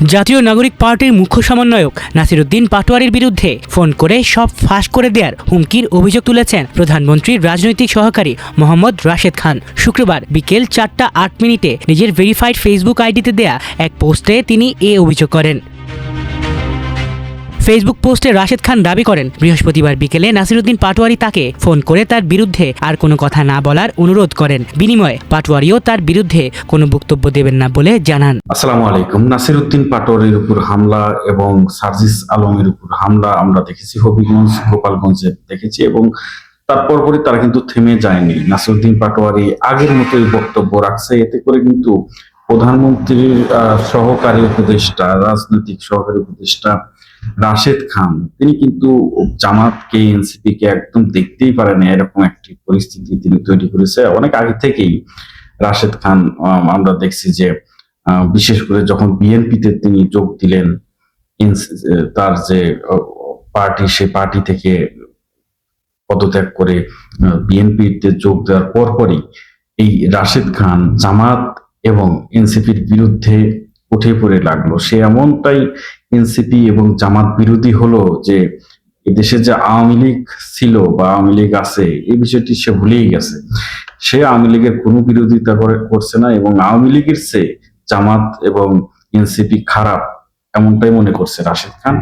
জাতীয় নাগরিক পার্টির মুখ্য সমন্বয়ক নাসিরউদ্দিন পাটোয়ারির বিরুদ্ধে ফোন করে সব ফাঁস করে দেওয়ার হুমকির অভিযোগ তুলেছেন প্রধানমন্ত্রীর রাজনৈতিক সহকারী মোহাম্মদ রাশেদ খান। শুক্রবার বিকেল 4টা 8 মিনিটে নিজের ভেরিফাইড ফেসবুক আইডিতে দেয়া এক পোস্টে তিনি এ অভিযোগ করেন। ফেসবুক পোস্টে রাশেদ খান দাবি করেন, বৃহস্পতিবার বিকেলে নাসিরউদ্দিন পাটোয়ারি তাকে ফোন করে তার বিরুদ্ধে আর কোনো কথা না বলার অনুরোধ করেন। বিনিময়ে পাটোয়ারিও তার বিরুদ্ধে কোনো বক্তব্য দেবেন না বলে জানান। আসসালামু আলাইকুম। নাসিরউদ্দিন পাটোয়ারির উপর হামলা এবং সার্জিস আলমের উপর হামলা আমরা দেখেছি, হবিগঞ্জ গোপালগঞ্জে দেখেছি এবং তার পরপরই তারা কিন্তু থেমে যায়নি। নাসিরউদ্দিন পাটোয়ারি আগের মতোই বক্তব্য রাখছে। এতে করে কিন্তু প্রধানমন্ত্রীর সহকারী উপদেষ্টা, রাজনৈতিক সহকারী উপদেষ্টা রাশেদ খান তিনি কিন্তু জামাতকে, এনসিপি কে একদম দেখতেই পারেন, এরকম একটি পরিস্থিতি তিনি তৈরি করেছে অনেক আগে থেকেই। রাশেদ খান আমরা দেখছি যে বিশেষ করে যখন বিএনপিতে তিনি যোগ দিলেন, তার যে পার্টি, সে পার্টি থেকে পদত্যাগ করে বিএনপিতে যোগ দেওয়ার পরপরই এই রাশেদ খান জামাত এবং এনসিপির বিরুদ্ধে উঠে পড়ে লাগলো। সে এমনটাই এনসিপি এবং জামাত বিরোধী হলো যে এদেশে যে আওয়ামী লীগ ছিল বা আওয়ামী লীগ আছে এই বিষয়টি সে ভুলেই গেছে। সে আওয়ামী লীগের কোনো বিরোধিতা করছে না এবং আওয়ামী লীগের চেয়ে জামাত এবং এনসিপি খারাপ এমনটাই মনে করছে রাশেদ খান।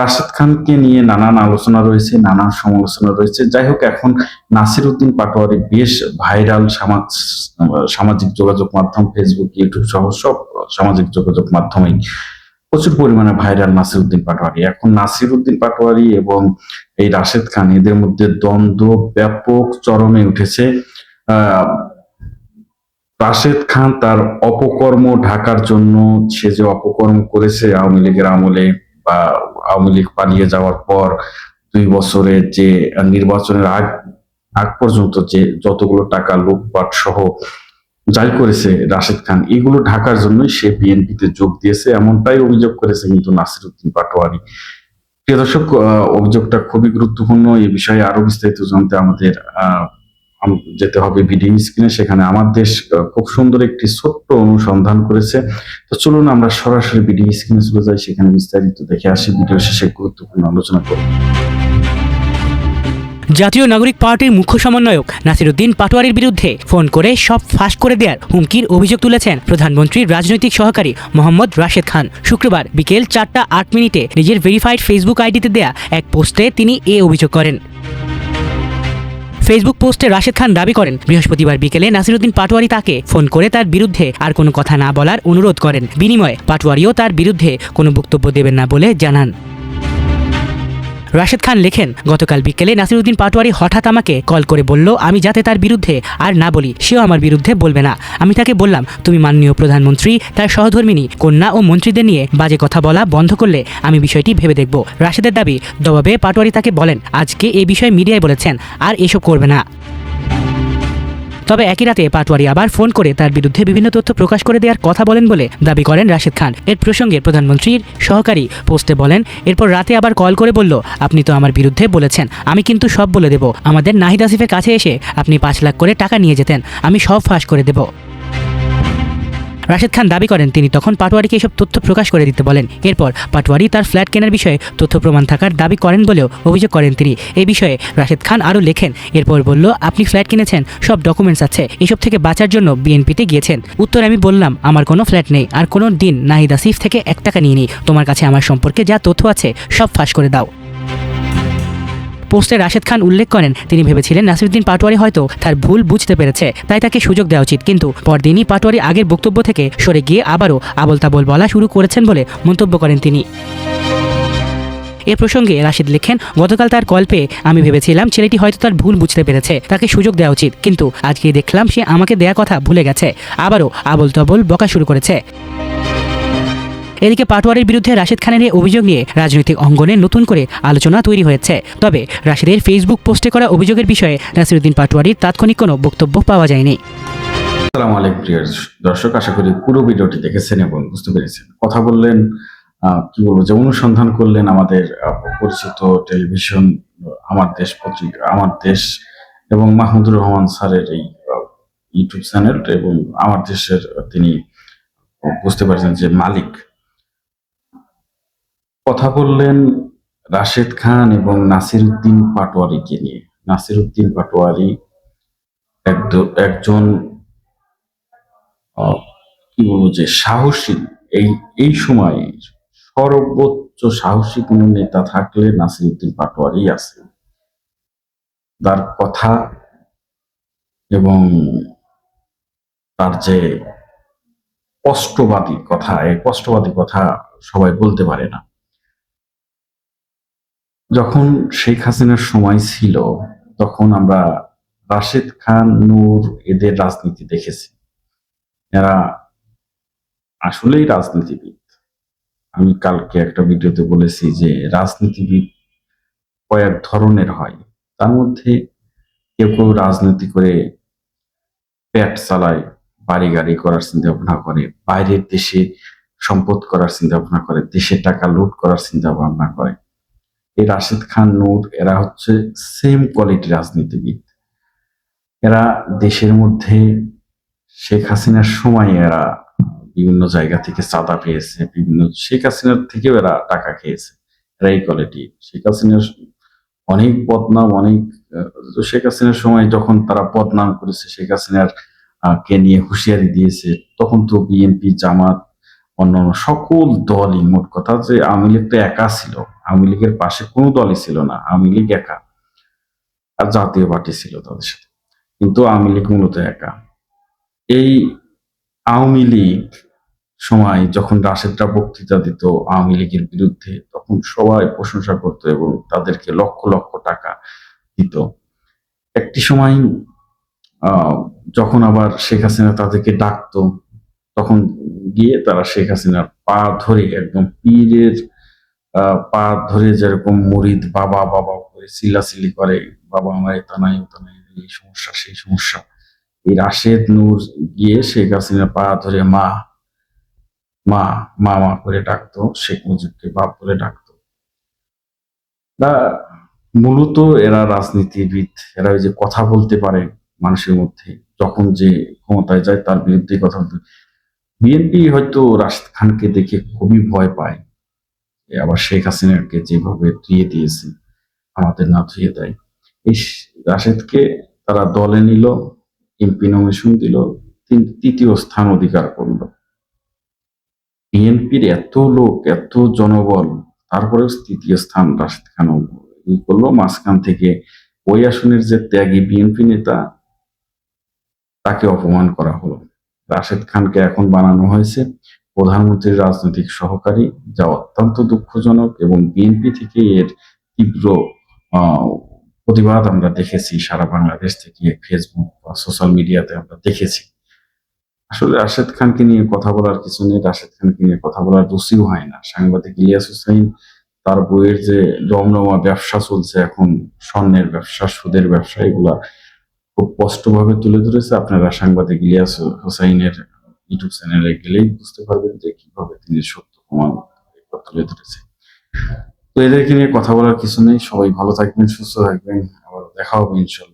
রাশেদ খানকে নিয়ে নানান আলোচনা রয়েছে, নানান সমালোচনা রয়েছে। যাই হোক, এখন নাসিরউদ্দিন পাটোয়ারি বেশ ভাইরাল সামাজিক যোগাযোগ মাধ্যম, ফেসবুক, ইউটিউব সহ সব সামাজিক যোগাযোগ মাধ্যমেই প্রচুর পরিমাণে ভাইরাল নাসিরউদ্দিন পাটোয়ারি। এখন নাসিরউদ্দিন পাটোয়ারি এবং এই রাশেদ খান, এদের মধ্যে দ্বন্দ্ব ব্যাপক চরমে উঠেছে। রাশেদ খান তার অপকর্ম ঢাকার জন্য, সে যে অপকর্ম করেছে আওয়ামী লীগের আমলে বা আওয়ামী লীগ পালিয়ে যাওয়ার পর 2 বছরের যে নির্বাচনের আগ পর্যন্ত যে যতগুলো টাকা লুটপাট সহ জাল করেছে রাশেদ খান, এগুলো ঢাকার জন্যই সে বিএনপিতে যোগ দিয়েছে, এমনটাই অভিযোগ করেছে কিন্তু নাসিরউদ্দিন পাটোয়ারি। প্রিয় দর্শক, অভিযোগটা খুবই গুরুত্বপূর্ণ। এই বিষয়ে আরো বিস্তারিত জানতে আমাদের যেতে হবে ভিডিও স্ক্রিনে। সেখানে আমার দেশ খুব সুন্দর একটি ছোট্ট অনুসন্ধান করেছে। তো চলুন আমরা সরাসরি ভিডিও স্ক্রিনে চলে যাই, সেখানে বিস্তারিত দেখে আসি। ভিডিও শেষে গুরুত্বপূর্ণ আলোচনা করব। জাতীয় নাগরিক পার্টির মুখ্য সমন্বয়ক নাসিরউদ্দিন পাটোয়ারির বিরুদ্ধে ফোন করে সব ফাঁস করে দেওয়ার হুমকির অভিযোগ তুলেছেন প্রধানমন্ত্রীর রাজনৈতিক সহকারী মোহাম্মদ রাশেদ খান। শুক্রবার বিকেল 4টা 8 মিনিটে নিজের ভেরিফাইড ফেসবুক আইডিতে দেয়া এক পোস্টে তিনি এ অভিযোগ করেন। ফেসবুক পোস্টে রাশেদ খান দাবি করেন, বৃহস্পতিবার বিকেলে নাসিরউদ্দিন পাটোয়ারি তাকে ফোন করে তার বিরুদ্ধে আর কোনো কথা না বলার অনুরোধ করেন। বিনিময়ে পাটোয়ারিও তার বিরুদ্ধে কোনো বক্তব্য দেবেন না বলে জানান। রাশেদ খান লেখেন, গতকাল বিকেলে নাসিরউদ্দিন পাটোয়ারি হঠাৎ আমাকে কল করে বলল আমি যাতে তার বিরুদ্ধে আর না বলি, সেও আমার বিরুদ্ধে বলবে না। আমি তাকে বললাম, তুমি মাননীয় প্রধানমন্ত্রী, তার সহধর্মিনী, কন্যা ও মন্ত্রীদের নিয়ে বাজে কথা বলা বন্ধ করলে আমি বিষয়টি ভেবে দেখব। রাশেদের দাবি, জবাবে পাটোয়ারি তাকে বলেন, আজকে এই বিষয়ে মিডিয়ায় বলেছেন আর এসব করবে না। তবে একই রাতে পাটোয়ারি আবার ফোন করে তার বিরুদ্ধে বিভিন্ন তথ্য প্রকাশ করে দেওয়ার কথা বলেন বলে দাবি করেন রাশেদ খান। এর প্রসঙ্গে প্রধানমন্ত্রীর সহকারী পোস্টে বলেন, এরপর রাতে আবার কল করে বলল, আপনি তো আমার বিরুদ্ধে বলেছেন, আমি কিন্তু সব বলে দেব। আমাদের নাহিদ আসিফের কাছে এসে আপনি 5 লাখ করে টাকা নিয়ে যেতেন, আমি সব ফাঁস করে দেব। রাশেদ খান দাবি করেন, তিনি তখন পাটোয়ারিকে এসব তথ্য প্রকাশ করে দিতে বলেন। এরপর পাটোয়ারি তার ফ্ল্যাট কেনার বিষয়ে তথ্য প্রমাণ থাকার দাবি করেন বলেও অভিযোগ করেন তিনি। এই বিষয়ে রাশেদ খান আরও লেখেন, এরপর বলল, আপনি ফ্ল্যাট কিনেছেন, সব ডকুমেন্টস আছে, এসব থেকে বাঁচার জন্য বিএনপিতে গিয়েছেন। উত্তর আমি বললাম, আমার কোনো ফ্ল্যাট নেই, আর কোনো দিন নাহিদ আসিফ থেকে 1 টাকা নিইনি। তোমার কাছে আমার সম্পর্কে যা তথ্য আছে সব ফাঁস করে দাও। পোস্টে রাশেদ খান উল্লেখ করেন, তিনি ভেবেছিলেন নাসিরউদ্দিন পাটোয়ারি হয়তো তার ভুল বুঝতে পেরেছে, তাই তাকে সুযোগ দেওয়া উচিত। কিন্তু পরদিনই পাটোয়ারি আগের বক্তব্য থেকে সরে গিয়ে আবারও আবল তাবল বলা শুরু করেছেন বলে মন্তব্য করেন তিনি। এ প্রসঙ্গে রাশেদ লেখেন, গতকাল তার কল পেয়ে আমি ভেবেছিলাম ছেলেটি হয়তো তার ভুল বুঝতে পেরেছে, তাকে সুযোগ দেওয়া উচিত। কিন্তু আজকে দেখলাম সে আমাকে দেয়া কথা ভুলে গেছে, আবারও আবল তাবল বকা শুরু করেছে। এদিকে পাটোয়ারির বিরুদ্ধে রাশেদ খানের এই অভিযোগ নিয়ে রাজনৈতিক অঙ্গনে নতুন করে আলোচনা তৈরি হয়েছে। তবে রাশেদের ফেসবুক পোস্টে করা অভিযোগের বিষয়ে নাসিরউদ্দিন পাটোয়ারির তাৎক্ষণিক কোনো বক্তব্য পাওয়া যায়নি। আসসালামু আলাইকুম প্রিয় দর্শক, আশা করি পুরো ভিডিওটি দেখেছেন এবং বুঝতে পেরেছেন। কথা বললেন, কি বলবো, যে অনুসন্ধান করলেন আমাদের পরিচিত টেলিভিশন আমার দেশ পত্রিকা, আমার দেশ এবং মাহমুদুর রহমান স্যারের এই ইউটিউব চ্যানেল এবং আমার দেশের তিনি বুঝতে পারছেন যে মালিক কথা বললেন রাশেদ খান এবং নাসিরউদ্দিন পাটোয়ারিকে নিয়ে। নাসিরউদ্দিন পাটোয়ারি একজন কি বলবো যে সাহসী, এই এই সময়ে সর্বোচ্চ সাহসী কোন নেতা থাকলে নাসিরউদ্দিন পাটোয়ারি আছে। তার কথা এবং তার যে স্পষ্টবাদী কথা, এই স্পষ্টবাদী কথা সবাই বলতে পারে না। যখন শেখ হাসিনার সময় ছিল তখন আমরা রাশেদ খান, নূর এদের রাজনীতি দেখেছি। এরা আসলেই রাজনীতিবিদ। আমি কালকে একটা ভিডিওতে বলেছি যে রাজনীতিবিদ কয়েক ধরনের হয়। তার মধ্যে কেউ কেউ রাজনীতি করে পেট চালায়, বাড়ি গাড়ি করার চিন্তা ভাবনা করে, বাইরের দেশে সম্পদ করার চিন্তা ভাবনা করে, দেশের টাকা লুট করার চিন্তা ভাবনা করে। এই রাশেদ খান, নূর এরা হচ্ছে সেম কোয়ালিটি রাজনীতিবিদ। এরা দেশের মধ্যে শেখ হাসিনার সময় এরা বিভিন্ন জায়গা থেকে চাঁদা পেয়েছে, বিভিন্ন শেখ হাসিনার থেকেও এরা টাকা খেয়েছে। এরা এই কোয়ালিটি। শেখ হাসিনার অনেক বদনাম, অনেক তো শেখ হাসিনার সময় যখন তারা বদনাম করেছে, শেখ হাসিনার কে নিয়ে হুঁশিয়ারি দিয়েছে, তখন তো বিএনপি, জামাত, অন্যান্য সকল দলই, মোট কথা যে আওয়ামী লীগ তো একা ছিল, আওয়ামী লীগের পাশে কোনো দলই ছিল না, আওয়ামী লীগ একা, আর জাতীয় পার্টি ছিল তাদের সাথে, কিন্তু আওয়ামী লীগ মূলত একা। এই আওয়ামী লীগ সময় যখন রাশেদরা বক্তৃতা দিত আওয়ামী লীগের বিরুদ্ধে, তখন সবাই প্রশংসা করত এবং তাদেরকে লক্ষ লক্ষ টাকা দিত। একটি সময় যখন আবার শেখ হাসিনা তাদেরকে ডাকতো, তখন গিয়ে তারা শেখ হাসিনার পা ধরে, একদম পীরের পা ধরে যেরকম মুরিদ বাবা বাবা করে চিল্লাচিল্লি করে, বাবা আমার এটা নাই ওটা নাই, এই সমস্যা সেই সমস্যা, এই রাশেদ, নূর গিয়ে শেখ হাসিনার পা ধরে মা মা মা মা করে ডাকতো, শেখ মুজিবকে বাপ বলে ডাকতো। না, মূলত এরা রাজনীতিবিদ। এরা ওই যে কথা বলতে পারে মানুষের মধ্যে, যখন যে ক্ষমতায় যায় তার বিরুদ্ধে কথা বলতে। বিএনপি হয়তো রাশেদ খানকে দেখে খুবই ভয় পায়, আবার শেখ হাসিনাকে যেভাবে ধুয়ে দিয়েছে আমাদের না ধুয়ে দেয়। এই রাশেদকে তারা দলে নিল, এমপি নমিনেশন দিল, তৃতীয় স্থান অধিকার করলো। বিএনপির এত লোক, এত জনবল, তারপরেও তৃতীয় স্থান রাশেদ খান করলো। মাঝখান থেকে ওই আসনের যে ত্যাগী বিএনপি নেতা, তাকে অপমান করা হলো। রাশেদ খানকে এখন বানানো হয়েছে প্রধানমন্ত্রীর রাজনৈতিক সহকারী, যা অত্যন্ত দুঃখজনক, এবং বিএনপি থেকে এর তীব্র প্রতিবাদ আমরা দেখেছি সারা বাংলাদেশ থেকে, ফেসবুক বা সোশ্যাল মিডিয়াতে আমরা দেখেছি। আসলে রাশেদ খানকে নিয়ে কথা বলার কিছু নেই, রাশেদ খানকে নিয়ে কথা বলার রুচিও হয় না। সাংবাদিক ইলিয়াস হুসাইন তার বইয়ের যে রমরমা ব্যবসা চলছে এখন, স্বর্ণের ব্যবসা, সুদের ব্যবসা, এগুলা খুব স্পষ্টভাবে তুলে ধরেছে। আপনারা সাংবাদিক ইলিয়াস হুসাইনের ইউটিউব চ্যানেলে গেলেই বুঝতে পারবেন যে কিভাবে তিনি সত্য প্রমাণ তুলে ধরেছে। তো এদেরকে নিয়ে কথা বলার কিছু নেই। সবাই ভালো থাকবেন, সুস্থ থাকবেন, আবার দেখা হবে ইনশাল্লাহ।